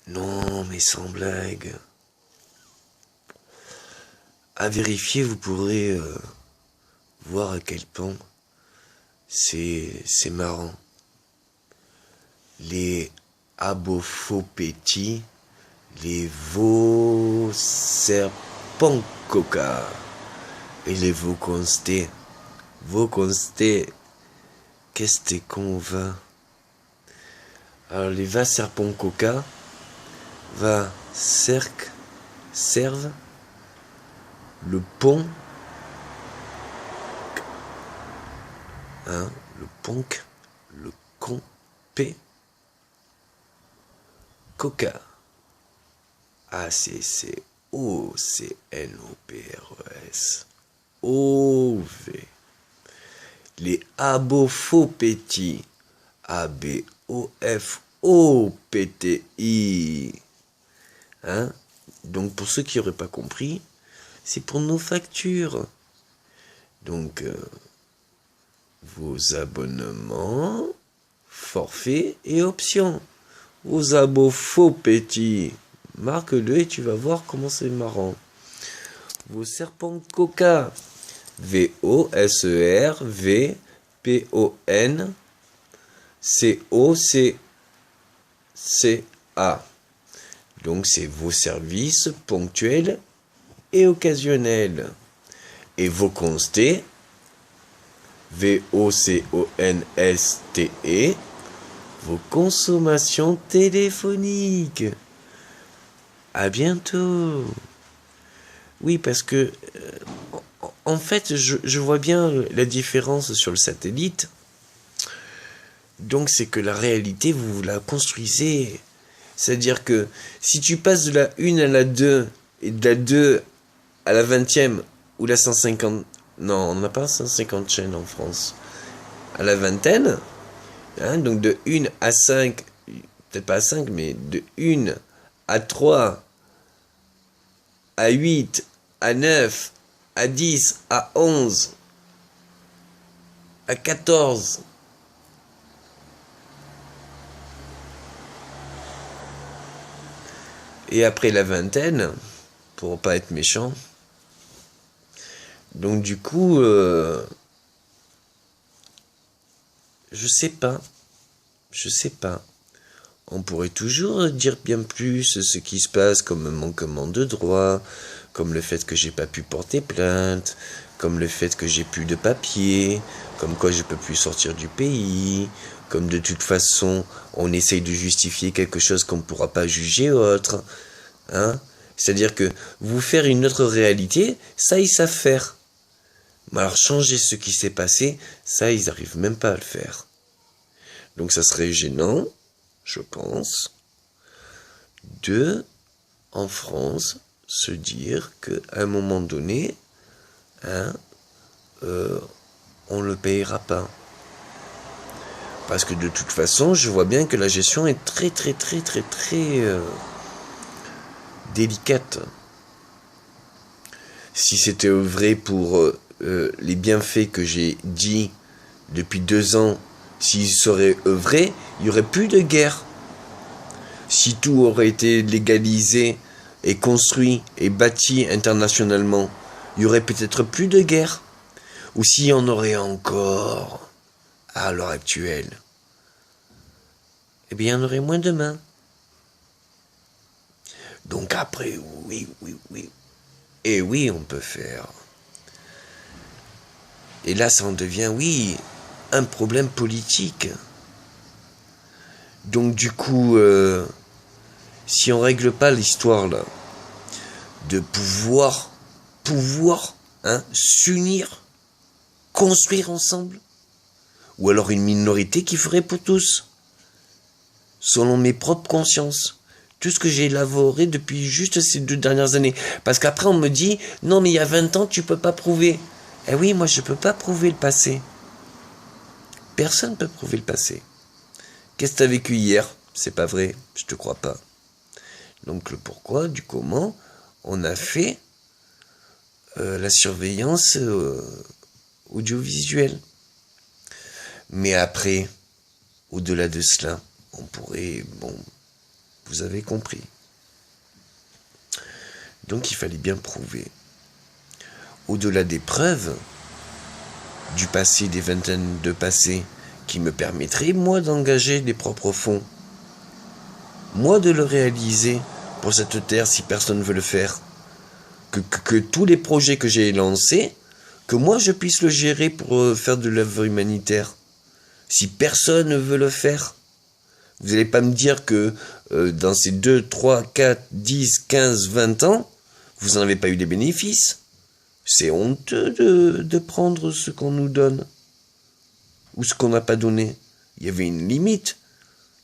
Non, mais sans blague. À vérifier, vous pourrez voir à quel point c'est marrant. Les abophopétis, les Voserponcoca et les Voconstés. Voconstés, qu'est-ce qu'on va? Alors les Vaserponcoca, servent le pont, le ponc, le compé, coca, ACCOCNOPRES, OV, les abophopétis, ABOFOPTI. Donc pour ceux qui n'auraient pas compris, c'est pour nos factures. Donc vos abonnements, forfaits et options. Vos abos faux petits, marque-le et tu vas voir comment c'est marrant. Vos serpents coca, VOSERVPONCOCA. Donc c'est vos services ponctuels et occasionnels. Et vos constés, VOCONSTE, vos consommations téléphoniques. À bientôt. Oui, parce que en fait, je vois bien la différence sur le satellite. Donc c'est que la réalité, vous la construisez. C'est-à-dire que si tu passes de la 1 à la 2 et de la 2 à la 20e ou la 150... Non, on n'a pas 150 chaînes en France. À la vingtaine, donc de 1 à 5, peut-être pas à 5, mais de 1 à 3, à 8, à 9, à 10, à 11, à 14... Et après la vingtaine, pour pas être méchant, donc du coup, je sais pas. On pourrait toujours dire bien plus ce qui se passe comme manquement de droit, comme le fait que j'ai pas pu porter plainte, comme le fait que j'ai plus de papier, comme quoi je peux plus sortir du pays, comme de toute façon on essaye de justifier quelque chose qu'on ne pourra pas juger autre. C'est-à-dire que vous faire une autre réalité, ça ils savent faire. Mais alors changer ce qui s'est passé, ça ils n'arrivent même pas à le faire. Donc ça serait gênant, je pense, de, en France, se dire qu'à un moment donné, on ne le payera pas. Parce que de toute façon, je vois bien que la gestion est très délicate. Si c'était vrai pour les bienfaits que j'ai dit depuis 2 ans, s'ils seraient œuvrés, il n'y aurait plus de guerre. Si tout aurait été légalisé et construit et bâti internationalement, il n'y aurait peut-être plus de guerre. Ou s'il y en aurait encore à l'heure actuelle, eh bien il y en aurait moins demain. Donc après, oui. Et oui, on peut faire. Et là, ça en devient, oui, un problème politique. Donc du coup, si on règle pas l'histoire là, de pouvoir s'unir, construire ensemble, ou alors une minorité qui ferait pour tous, selon mes propres consciences. Tout ce que j'ai élaboré depuis juste ces 2 dernières années. Parce qu'après on me dit, non mais il y a 20 ans tu peux pas prouver. Eh oui, moi je peux pas prouver le passé. Personne ne peut prouver le passé. Qu'est-ce que tu as vécu hier? C'est pas vrai, je te crois pas. Donc le pourquoi, du comment, on a fait la surveillance audiovisuelle. Mais après, au-delà de cela, on pourrait, Vous avez compris. Donc il fallait bien prouver. Au-delà des preuves du passé, des vingtaines de passés, qui me permettraient, moi, d'engager des propres fonds, moi, de le réaliser pour cette terre si personne ne veut le faire, que tous les projets que j'ai lancés, que moi, je puisse le gérer pour faire de l'œuvre humanitaire. Si personne ne veut le faire, vous n'allez pas me dire que dans ces 2, 3, 4, 10, 15, 20 ans, vous n'en avez pas eu des bénéfices. C'est honteux de prendre ce qu'on nous donne ou ce qu'on n'a pas donné. Il y avait une limite.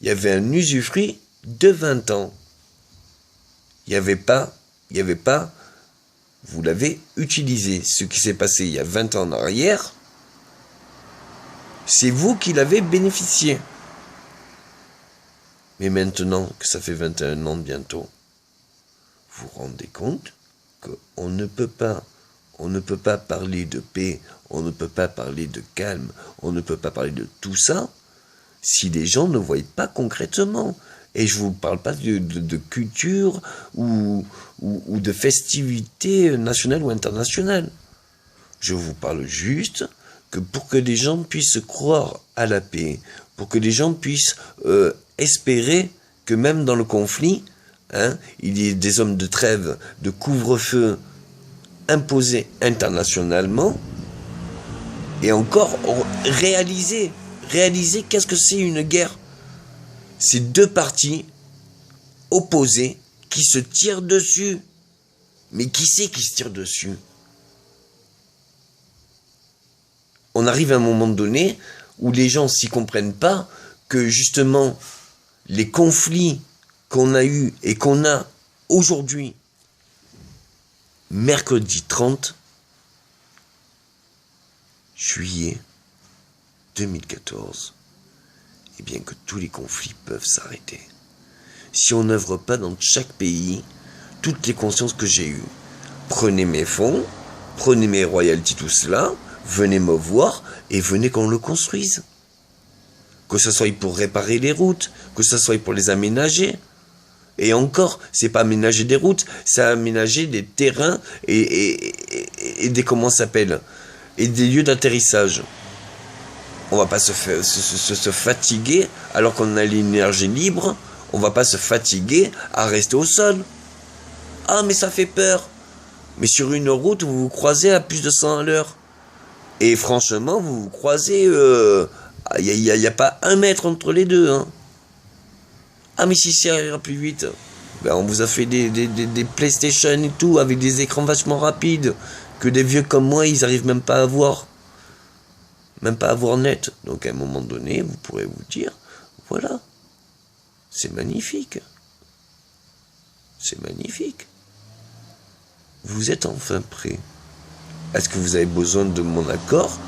Il y avait un usufruit de 20 ans. Il n'y avait pas, vous l'avez utilisé. Ce qui s'est passé il y a 20 ans en arrière, c'est vous qui l'avez bénéficié. Mais maintenant que ça fait 21 ans bientôt, vous vous rendez compte qu'on ne peut pas parler de paix, on ne peut pas parler de calme, on ne peut pas parler de tout ça si les gens ne voient pas concrètement. Et je ne vous parle pas de culture ou de festivités nationales ou internationales. Je vous parle juste que pour que les gens puissent croire à la paix, pour que les gens puissent espérer que même dans le conflit, il y ait des hommes de trêve, de couvre-feu imposés internationalement, et encore réaliser qu'est-ce que c'est une guerre. C'est deux parties opposées qui se tirent dessus. Mais qui c'est qui se tire dessus? On arrive à un moment donné où les gens s'y comprennent pas que justement les conflits qu'on a eus et qu'on a aujourd'hui, mercredi 30 juillet 2014, eh bien que tous les conflits peuvent s'arrêter. Si on n'œuvre pas dans chaque pays, toutes les consciences que j'ai eues, prenez mes fonds, prenez mes royalties, tout cela, venez me voir et venez qu'on le construise. Que ce soit pour réparer les routes, que ce soit pour les aménager. Et encore, c'est pas aménager des routes, c'est aménager des terrains et des, comment ça s'appelle, et des lieux d'atterrissage. On va pas se fatiguer alors qu'on a l'énergie libre. On va pas se fatiguer à rester au sol. Ah, mais ça fait peur. Mais sur une route, vous vous croisez à plus de 100 à l'heure. Et franchement, vous vous croisez... Il n'y a pas 1 mètre entre les deux. Hein. Ah, mais si ça ira plus vite. Ben, on vous a fait des PlayStation et tout, avec des écrans vachement rapides, que des vieux comme moi, ils n'arrivent même pas à voir. Même pas à voir net. Donc à un moment donné, vous pourrez vous dire, voilà, c'est magnifique. C'est magnifique. Vous êtes enfin prêt. Est-ce que vous avez besoin de mon accord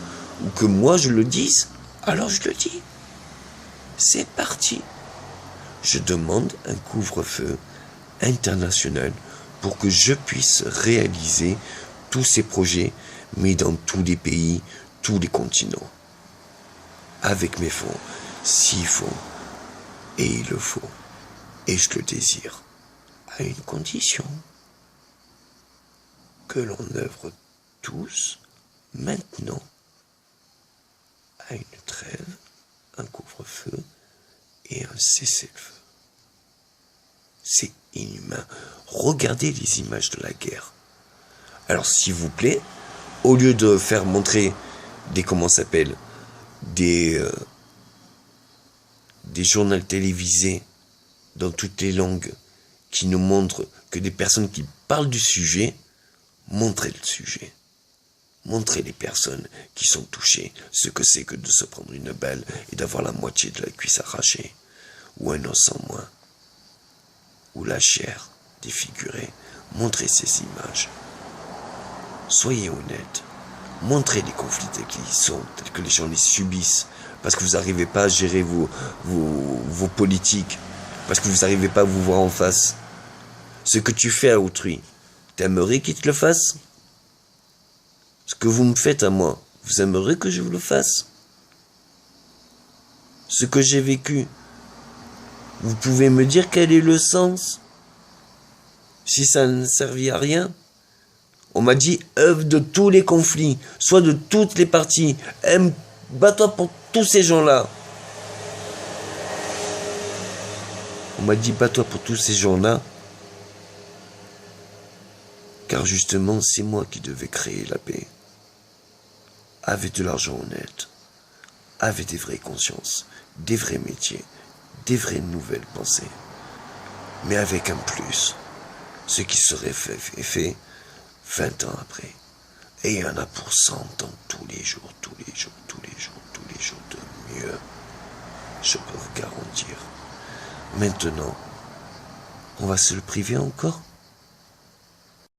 ou que moi je le dise? Alors je le dis. C'est parti. Je demande un couvre-feu international pour que je puisse réaliser tous ces projets, mais dans tous les pays, tous les continents. Avec mes fonds, s'il faut, et il le faut, et je le désire, à une condition, que l'on œuvre tous, maintenant, à une trêve, un couvre-feu et un cessez-le-feu. C'est inhumain. Regardez les images de la guerre. Alors, s'il vous plaît, au lieu de faire montrer des, comment ça s'appelle, des journaux télévisés dans toutes les langues qui nous montrent que des personnes qui parlent du sujet, montrez le sujet. Montrez les personnes qui sont touchées, ce que c'est que de se prendre une balle et d'avoir la moitié de la cuisse arrachée, ou un os en moins, ou la chair défigurée. Montrez ces images. Soyez honnêtes. Montrez les conflits tels qu'ils sont, tels que les gens les subissent, parce que vous n'arrivez pas à gérer vos politiques, parce que vous n'arrivez pas à vous voir en face. Ce que tu fais à autrui, t'aimerais qu'il te le fasse? Ce que vous me faites à moi, vous aimeriez que je vous le fasse? Ce que j'ai vécu, Vous pouvez me dire quel est le sens? Si ça ne servit à rien? On m'a dit œuvre de tous les conflits, soit de toutes les parties. Bats-toi pour tous ces gens-là. On m'a dit bats-toi pour tous ces gens-là. Car justement, c'est moi qui devais créer la paix. Avec de l'argent honnête. Avec des vraies consciences, des vrais métiers, des vraies nouvelles pensées. Mais avec un plus. Ce qui serait fait 20 ans après. Et il y en a pour 100 ans, tous les jours de mieux. Je peux vous garantir. Maintenant, on va se le priver encore?